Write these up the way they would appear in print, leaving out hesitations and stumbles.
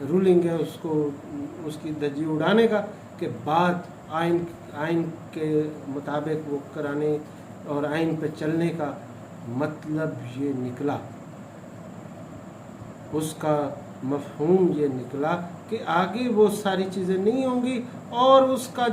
Rolling ہے اس کو اس کی دھجی اڑانے کا کہ بات آئین کے مطابق وہ کرانے اور آئین پہ چلنے کا مطلب یہ نکلا، اس کا مفہوم یہ نکلا کہ آگے وہ ساری چیزیں نہیں ہوں گی، اور اس کا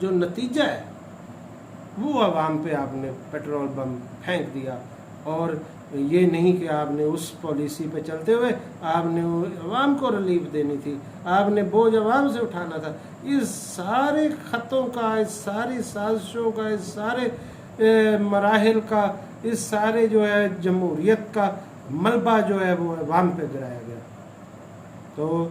جو نتیجہ ہے وہ عوام پہ آپ نے پیٹرول بم پھینک دیا، اور یہ نہیں کہ آپ نے اس پالیسی پہ چلتے ہوئے آپ نے عوام کو ریلیف دینی تھی، آپ نے بوجھ عوام سے اٹھانا تھا۔ اس سارے خطوں کا، اس ساری سازشوں کا، اس سارے مراحل کا، اس سارے جو ہے جمہوریت کا ملبہ جو ہے وہ عوام پہ گرایا گیا۔ تو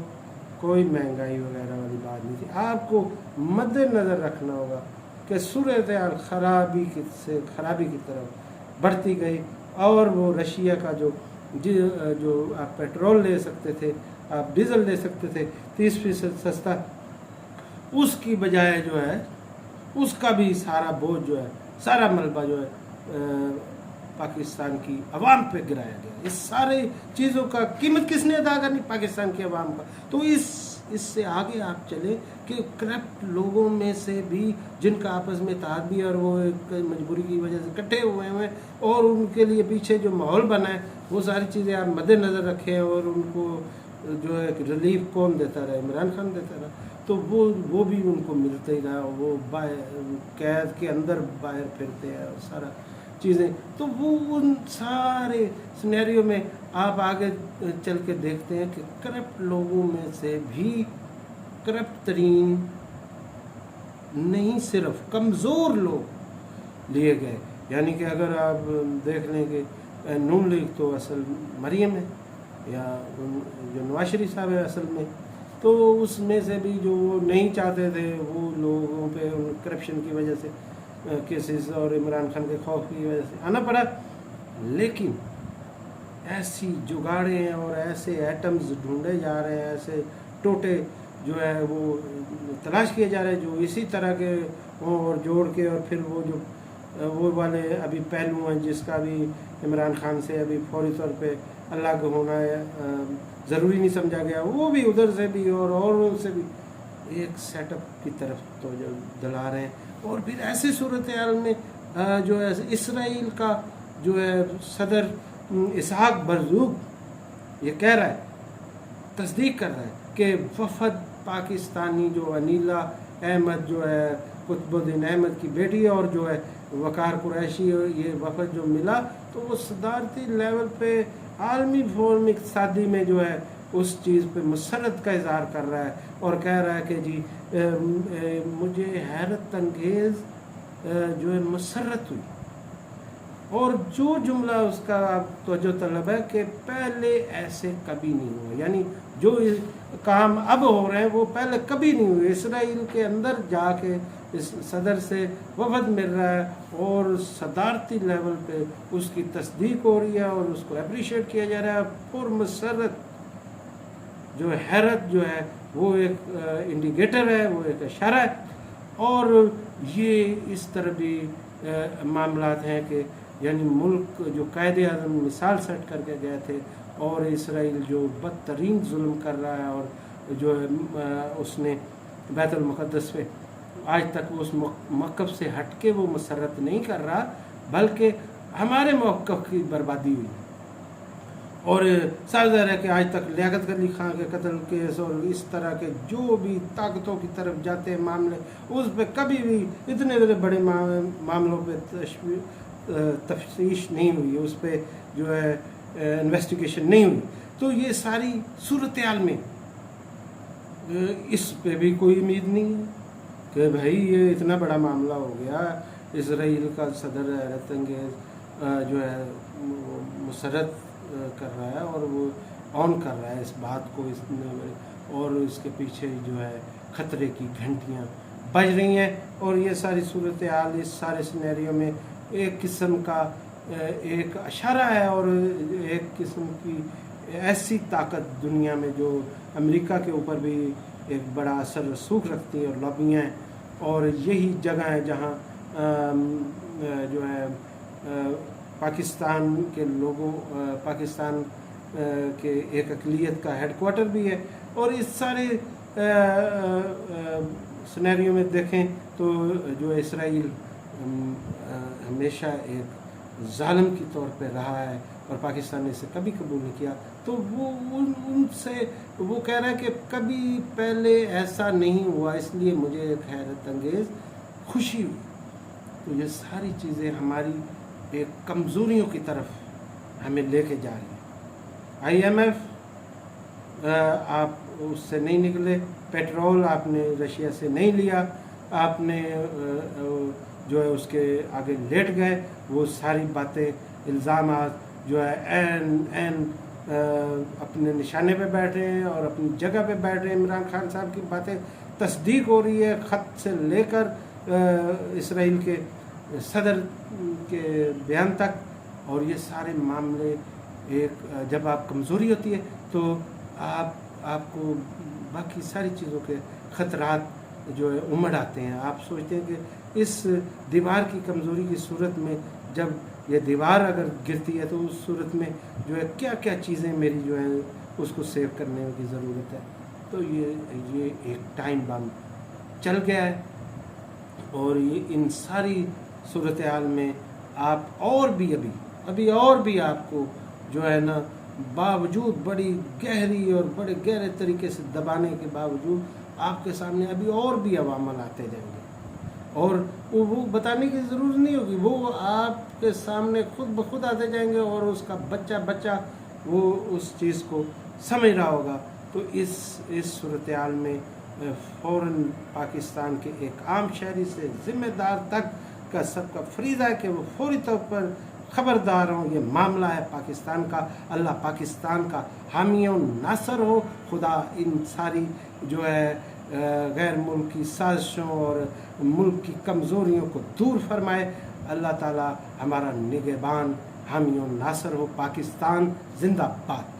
کوئی مہنگائی وغیرہ والی بات نہیں تھی۔ آپ کو مد نظر رکھنا ہوگا کہ صورتحال خرابی کی طرف بڑھتی گئی، اور وہ رشیا کا جو آپ پیٹرول لے سکتے تھے، آپ ڈیزل لے سکتے تھے 30% سستا، اس کی بجائے جو ہے اس کا بھی سارا بوجھ جو ہے، سارا ملبہ جو ہے پاکستان کی عوام پہ گرایا گیا۔ اس سارے چیزوں کا قیمت کس نے ادا کرنی؟ پاکستان کی عوام کا۔ تو اس سے آگے آپ چلے کہ کرپٹ لوگوں میں سے بھی، جن کا آپس میں اتحاد بھی اور وہ ایک مجبوری کی وجہ سے اکٹھے ہوئے ہیں، اور ان کے لیے پیچھے جو ماحول بنا ہے وہ ساری چیزیں آپ مد نظر رکھیں، اور ان کو جو ہے ریلیف کون دیتا رہا؟ عمران خان دیتا رہا، تو وہ بھی ان کو ملتے ہی رہا، وہ قید کے اندر باہر پھرتے ہیں اور سارا چیزیں۔ تو وہ ان سارے سینیریو میں آپ آگے چل کے دیکھتے ہیں کہ کرپٹ لوگوں میں سے بھی کرپٹ ترین نہیں، صرف کمزور لوگ لیے گئے۔ یعنی کہ اگر آپ دیکھ لیں کہ نون لیگ تو اصل مریم ہے، یا جو نواز شریف صاحب ہے اصل میں، تو اس میں سے بھی جو وہ نہیں چاہتے تھے، وہ لوگوں پہ کرپشن کی وجہ سے کیسز اور عمران خان کے خوف کی وجہ سے آنا پڑا۔ لیکن ایسی جگاڑیں اور ایسے ایٹمز ڈھونڈے جا رہے ہیں، ایسے ٹوٹے جو ہے وہ تلاش کیے جا رہے ہیں جو اسی طرح کے ہوں، اور جوڑ کے، اور پھر وہ والے ابھی پہلو ہیں جس کا بھی عمران خان سے ابھی فوری طور پہ الگ ہونا ہے ضروری نہیں سمجھا گیا، وہ بھی ادھر سے بھی اور ان سے بھی ایک سیٹ اپ کی طرف تو جو دلا رہے ہیں۔ اور پھر ایسی صورتحال میں جو ہے اسرائیل کا جو ہے صدر اسحاق برزوگ یہ کہہ رہا ہے، تصدیق کر رہا ہے کہ وفد پاکستانی جو انیلا احمد جو ہے قطب الدین احمد کی بیٹی ہے، اور جو ہے وقار قریشی، یہ وفد جو ملا تو وہ صدارتی لیول پہ عالمی فورم اقتصادی میں جو ہے اس چیز پہ مسرت کا اظہار کر رہا ہے، اور کہہ رہا ہے کہ جی مجھے حیرت انگیز جو ہے مسرت ہوئی، اور جو جملہ اس کا توجہ طلب ہے کہ پہلے ایسے کبھی نہیں ہوا، یعنی جو کام اب ہو رہے ہیں وہ پہلے کبھی نہیں ہوئے۔ اسرائیل کے اندر جا کے اس صدر سے وفد مل رہا ہے، اور صدارتی لیول پہ اس کی تصدیق ہو رہی ہے، اور اس کو اپریشیٹ کیا جا رہا ہے۔ پر مسرت جو حیرت جو ہے وہ ایک انڈیکیٹر ہے، وہ ایک اشارہ ہے، اور یہ اس طرح بھی معاملات ہیں کہ یعنی ملک جو قائد اعظم مثال سیٹ کر کے گئے تھے، اور اسرائیل جو بدترین ظلم کر رہا ہے، اور جو اس نے بیت المقدس پہ آج تک اس موقف سے ہٹ کے وہ مسرت نہیں کر رہا، بلکہ ہمارے موقف کی بربادی ہوئی۔ اور صاف ظاہر ہے کہ آج تک لیاقت علی خان کے قتل کیس اور اس طرح کے جو بھی طاقتوں کی طرف جاتے ہیں معاملے، اس پہ کبھی بھی اتنے بڑے معاملوں پہ تفتیش نہیں ہوئی، اس پہ جو ہے انویسٹیگیشن نہیں ہوئی۔ تو یہ ساری صورتحال میں اس پہ بھی کوئی امید نہیں ہے کہ بھائی یہ اتنا بڑا معاملہ ہو گیا، اسرائیل کا صدر حیرت انگیز جو ہے مسرت کر رہا ہے، اور وہ آن کر رہا ہے اس بات کو، اور اس کے پیچھے جو ہے خطرے کی گھنٹیاں بج رہی ہیں۔ اور یہ ساری صورتحال اس سارے سینیریو میں ایک قسم کا ایک اشارہ ہے، اور ایک قسم کی ایسی طاقت دنیا میں جو امریکہ کے اوپر بھی ایک بڑا اثر رسوخ رکھتی ہے، اور لابیاں ہیں، اور یہی جگہ ہے جہاں جو ہے پاکستان کے لوگوں، پاکستان کہ ایک اقلیت کا ہیڈ کوارٹر بھی ہے. اور اس سارے سینیریو میں دیکھیں تو جو اسرائیل ہمیشہ ایک ظالم کی طور پہ رہا ہے اور پاکستان نے اسے کبھی قبول نہیں کیا. تو وہ ان سے وہ کہہ رہا ہے کہ کبھی پہلے ایسا نہیں ہوا، اس لیے مجھے ایک حیرت انگیز خوشی ہوئی. تو یہ ساری چیزیں ہماری ایک کمزوریوں کی طرف ہمیں لے کے جا رہی ہیں. IMF آپ اس سے نہیں نکلے، پیٹرول آپ نے رشیا سے نہیں لیا، آپ نے جو ہے اس کے آگے لیٹ گئے. وہ ساری باتیں الزامات جو ہے این اپنے نشانے پہ بیٹھے ہیں اور اپنی جگہ پہ بیٹھے ہیں. عمران خان صاحب کی باتیں تصدیق ہو رہی ہے، خط سے لے کر اسرائیل کے صدر کے بیان تک. اور یہ سارے معاملے ایک جب آپ کمزوری ہوتی ہے تو آپ کو باقی ساری چیزوں کے خطرات جو ہے امڑ آتے ہیں. آپ سوچتے ہیں کہ اس دیوار کی کمزوری کی صورت میں جب یہ دیوار اگر گرتی ہے تو اس صورت میں جو ہے کیا کیا چیزیں میری جو ہیں اس کو سیو کرنے کی ضرورت ہے. تو یہ ایک ٹائم بم چل گیا ہے. اور یہ ان ساری صورتحال میں آپ اور بھی ابھی اور بھی آپ کو جو ہے نا باوجود بڑی گہری اور بڑے گہرے طریقے سے دبانے کے باوجود آپ کے سامنے ابھی اور بھی عوامل آتے جائیں گے. اور وہ بتانے کی ضرورت نہیں ہوگی، وہ آپ کے سامنے خود بخود آتے جائیں گے اور اس کا بچہ وہ اس چیز کو سمجھ رہا ہوگا. تو اس صورتحال میں فوراً پاکستان کے ایک عام شہری سے ذمہ دار تک کا سب کا فریضہ ہے کہ وہ فوری طور پر خبردار ہوں. یہ معاملہ ہے پاکستان کا، اللہ پاکستان کا حامی و ناصر ہو. خدا ان ساری جو ہے غیر ملکی سازشوں اور ملک کی کمزوریوں کو دور فرمائے. اللہ تعالی ہمارا نگہبان حامی و ناصر ہو. پاکستان زندہ باد.